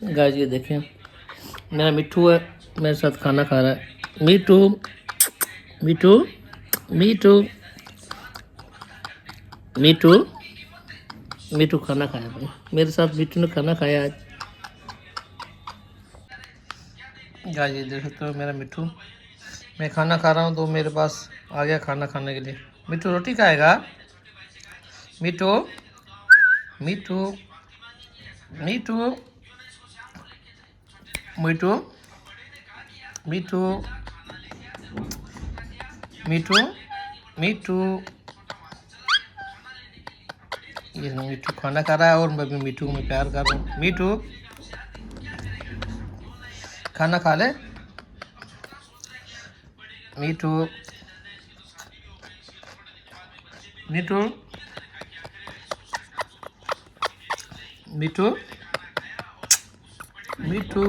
Guys ये देखें, मेरा मिट्टू है, मेरे साथ खाना खा रहा है। मिट्टू मिट्टू मिट्टू मिट्टू मिट्टू खाना खाया भाई, मेरे साथ मिट्टू ने खाना खाया आज। गाइस ये देख सकते हो मेरा मिट्टू, मैं खाना खा रहा हूँ तो मेरे पास आ गया खाना खाने के लिए। मिट्टू रोटी खाएगा? मिट्टू मिट्टू मिट्टू मिट्टू मिट्टू मिट्टू मिट्टू ये मिट्टू खाना खा रहा है और मैं भी मिट्टू को मैं प्यार कर रहा हूँ। मिट्टू खाना खा ले। मिट्टू मिट्टू मिट्टू मिट्टू